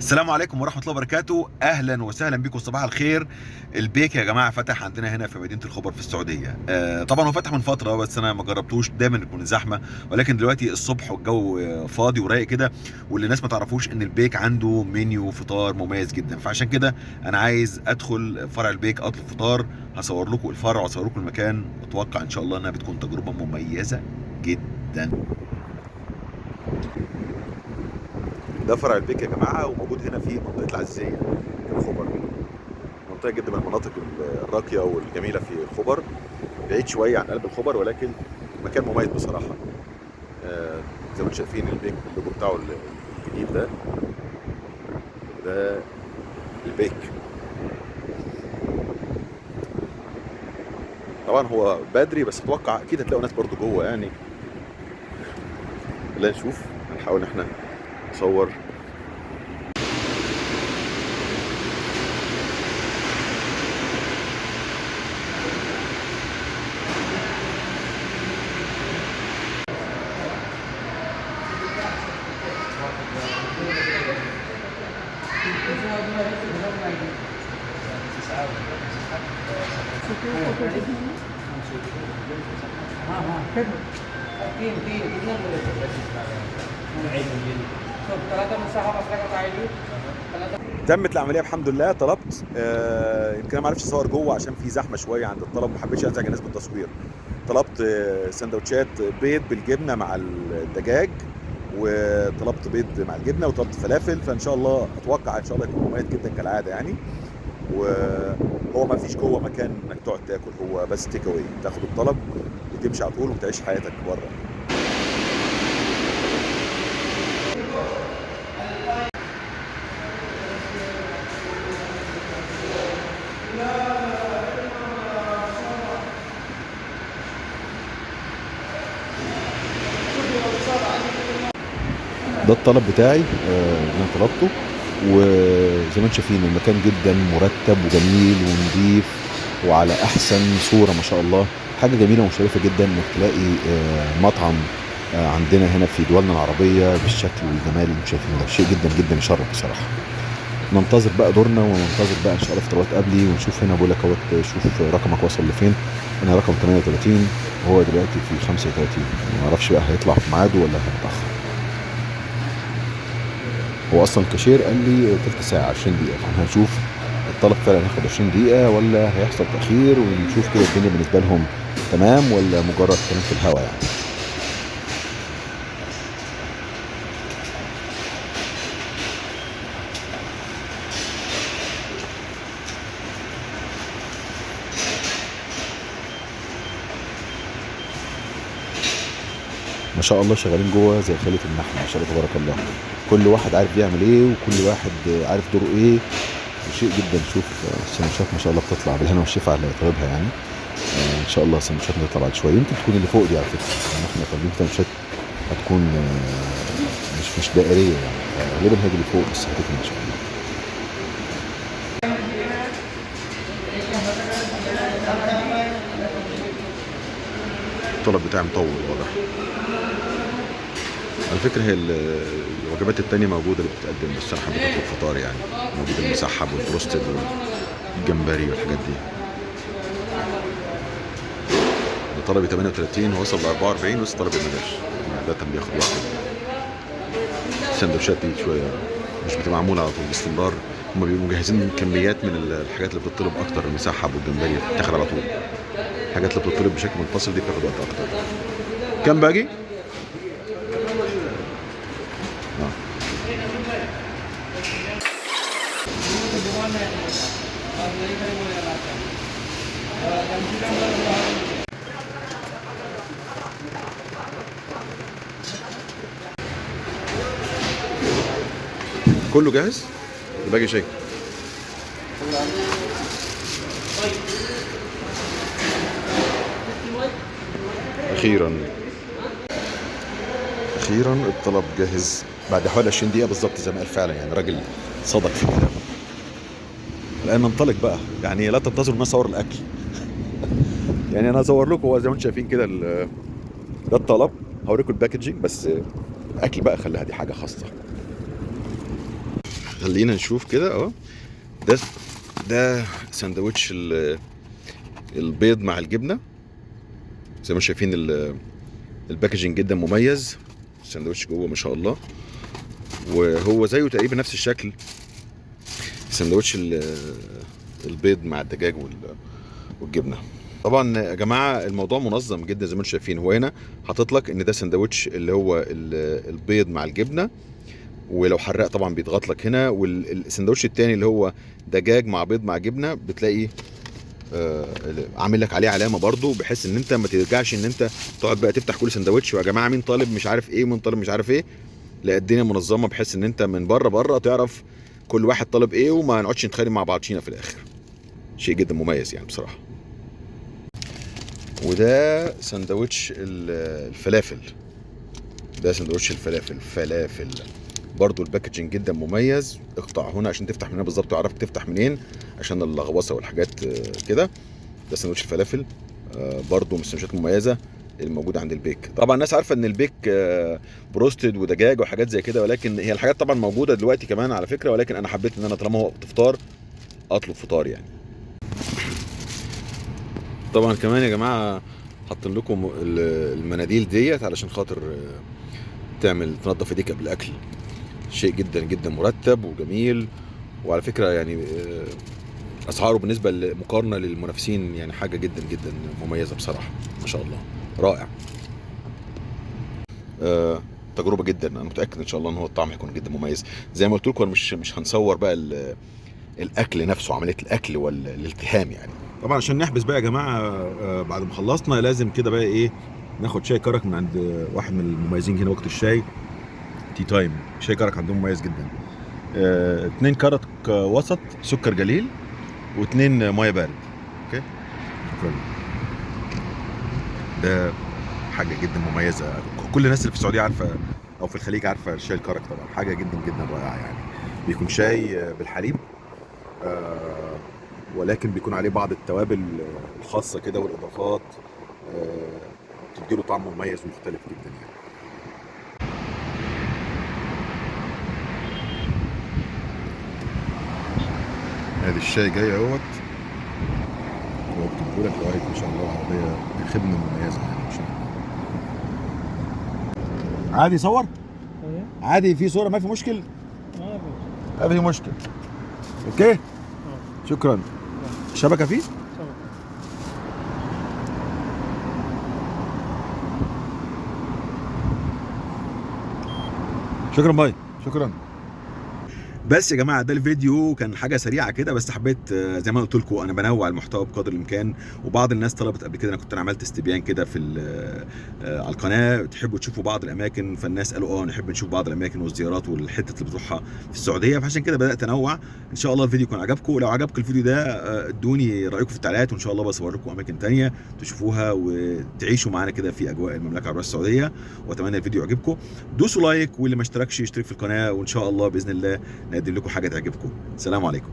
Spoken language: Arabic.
السلام عليكم ورحمة الله وبركاته. أهلا وسهلا بكم، صباح الخير. البيك يا جماعة فتح عندنا هنا في مدينة الخبر في السعودية. طبعا هو فتح من فترة بس أنا ما جربتوش، دايما يكون زحمة، ولكن دلوقتي الصبح والجو فاضي ورايق كده. واللي الناس ما تعرفوش إن البيك عنده منيو فطار مميز جدا، فعشان كده أنا عايز أدخل فرع البيك أطلب فطار. هصور لكم الفرع وأصور لكم المكان، وأتوقع إن شاء الله إنها بتكون تجربة مميزة جدا. ده فرع البيك يا جماعه، وموجود هنا في منطقه العزيزيه في الخبر. منطقه جدا من المناطق الراقيه والجميله في الخبر، بعيد شويه عن قلب الخبر، ولكن مكان مميز بصراحه. زي ما انتم شايفين البيك اللوجو بتاعه الجديد ده البيك. طبعا هو بدري بس اتوقع اكيد هتلاقوا ناس برضو جوه يعني. خلينا نشوف، هنحاول ان احنا نصور. تمت العمليه بحمد لله. طلبت يمكن انا ما عرفتش اصور جوه عشان في زحمه شويه عند الطلب، ما حبيتش ازعج الناس بالتصوير. طلبت سندوتشات بيض بالجبنه مع الدجاج، وطلبت بيض مع الجبنه، وطلبت فلافل. فان شاء الله اتوقع ان شاء الله يكون مميز جدا كالعاده يعني. وهو ما فيش جوه مكان انك تقعد تاكل، هو بس تيك اواي، تاخد الطلب وتمشي على طول وتعيش حياتك بره. ده الطلب بتاعي اللي انا طلبته. وزي ما انتم شايفين المكان جدا مرتب وجميل ونظيف وعلى احسن صوره ما شاء الله. حاجه جميله ومشرفه جدا انك تلاقي مطعم عندنا هنا في دولنا العربيه بالشكل والجمال اللي انتم شايفينه ده. شيء جدا جدا يشرف بصراحه. ننتظر بقى دورنا، وننتظر بقى ان شاء الله فطارات قبلي، ونشوف هنا بقول لك اهوت. شوف رقمك وصل لفين. انا رقم 38 وهو دلوقتي في 35. ما اعرفش بقى هيطلع في ميعاده ولا هيتاخر. هو اصلا الكاشير قال لي تلت ساعه 20 دقيقه، فاحنا هنشوف الطلب فعلا هياخد 20 دقيقه ولا هيحصل تاخير، ونشوف كده الدنيا بالنسبه لهم تمام ولا مجرد كلام في الهوا يعني. ما شاء الله شغالين جوه زي خلية النحل، ما شاء الله تبارك الله. كل واحد عارف بيعمل ايه، وكل واحد عارف دوره ايه. شيء جدا. شوف السندوتشات ما شاء الله بتطلع بالهنا والشفا على اللي طالبها يعني. ان شاء الله السندوتشات هتطلع بعد شويه، يمكن تكون اللي فوق دي على فكره يعني. احنا طالبين سندوتشات هتكون مش دائريه يعني، غالبا هي دي اللي فوق، بس هتكون ان شاء الله. الطلب بتاعي مطول واضح. على فكرة هي الوجبات التانية موجودة اللي بتتقدم، بس أنا حبيت أطلب فطار يعني. موجود المسحب والبروستد والجمبري والحاجات دي. طلبي 38 وصل ل 44 ولسه طلبي ما جاش. ده بياخد وقت. السندوتشات دي شوية مش بتبقى معمولة على طول باستمرار. هما بيبقوا مجهزين كميات من الحاجات اللي بتطلب أكتر. المسحب والجمبري بتاخد على طول. الحاجات اللي بتطلب بشكل منفصل دي بتاخد وقت أكتر. كم باجي؟ كله جاهز؟ باقي شيء. اخيرا اخيرا الطلب جاهز بعد حوالي 20 دقيقه بالظبط زي ما قال فعلا يعني. راجل صدق في كلامه. الان ننطلق بقى يعني. لا تنتظروا ان اصور الاكل يعني. انا هصور لكم هو زي ما انتم شايفين كده ده الطلب. هوريكم الباكجينج، بس الاكل بقى خليها دي حاجه خاصه. خلينا نشوف كده اهو. ده سندوتش البيض مع الجبنه، زي ما شايفين الباكجينج جدا مميز. السندوتش جوه ما شاء الله، وهو زيه تقريبا نفس الشكل، سندوتش البيض مع الدجاج والجبنه. طبعا يا جماعه الموضوع منظم جدا زي ما انتم شايفين. هو هنا حاطط لك ان ده سندوتش اللي هو البيض مع الجبنه، ولو حرق طبعا بيضغط لك هنا. والسندوتش التاني اللي هو دجاج مع بيض مع جبنه بتلاقي عامل لك عليه علامه برضو، بحيث ان انت ما ترجعش ان انت تقعد بقى تفتح كل سندوتش ويا جماعه مين طالب مش عارف ايه ومين طالب مش عارف ايه. لا، الدنيا منظمه بحيث ان انت من بره تعرف كل واحد طالب ايه، وما نقعدش نتخانق مع بعضينا في الاخر. شيء جدا مميز يعني بصراحه. وده سندوتش الفلافل. ده سندوتش فلافل برضو، الباكجينج جدا مميز. اقطع هنا عشان تفتح من هنا بالظبط وعرفت تفتح منين عشان اللغوصه والحاجات كده. ده سندوتش الفلافل برضو من السندوتشات المميزه الموجوده عند البيك. طبعا الناس عارفه ان البيك بروستد ودجاج وحاجات زي كده، ولكن هي الحاجات طبعا موجوده دلوقتي كمان على فكره، ولكن انا حبيت ان انا طالما هو وقت فطار اطلب فطار يعني. طبعا كمان يا جماعه حاطين لكم المناديل ديت علشان خاطر تنظف ايديك قبل الاكل. شيء جدا جدا مرتب وجميل، وعلى فكره يعني اسعاره بالنسبه مقارنه للمنافسين يعني حاجه جدا جدا مميزه بصراحه ما شاء الله، رائع. تجربه جدا، انا متاكد ان شاء الله ان هو الطعم هيكون جدا مميز. زي ما قلت لكم مش هنصور بقى الاكل نفسه، عمليه الاكل والالتهام يعني. طبعا عشان نحبس بقى يا جماعه بعد ما خلصنا لازم كده بقى ايه، ناخد شاي كرك من عند واحد من المميزين هنا وقت الشاي، تي تايم. شاي كرك عندهم مميز جدا. 2 كرك وسط سكر جليل و2 ميه بارد. اوكي، شكرا. ده حاجه جدا مميزه، كل الناس اللي في السعوديه عارفه او في الخليج عارفه شاي الكرك. طبعا حاجه جدا جدا رائعه يعني. بيكون شاي بالحليب ولكن بيكون عليه بعض التوابل الخاصه كده والاضافات بتديله طعم مميز ومختلف جدا يعني. ادي الشاي جاي اهوت، وبكتبه لك لغايه ما شاء الله العربيه خدمه مميزه يعني ان شاء الله. عادي صور؟ عادي في صوره ما في مشكل؟ ما في مشكل. اوكي؟ شكرا. شبكه فيه؟ شكرا باي. شكرا. بس يا جماعه ده الفيديو كان حاجه سريعه كده، بس حبيت زي ما قلت لكم انا بنوع المحتوى بقدر الامكان. وبعض الناس طلبت قبل كده، انا كنت عملت استبيان كده في على القناه، تحبوا تشوفوا بعض الاماكن، فالناس قالوا نحب نشوف بعض الاماكن والزيارات والحتت اللي بتروحها في السعوديه، فعشان كده بدات انوع. ان شاء الله الفيديو يكون عجبكم. لو عجبكم الفيديو ده ادوني رايكم في التعليقات، وان شاء الله بصور لكم اماكن ثانيه تشوفوها وتعيشوا معانا كده في اجواء المملكه العربيه السعوديه. واتمنى الفيديو يعجبكم. دوسوا لايك، واللي ما اشتركش يشترك في القناه، وان شاء الله باذن الله نقدم لكم حاجه تعجبكم. السلام عليكم.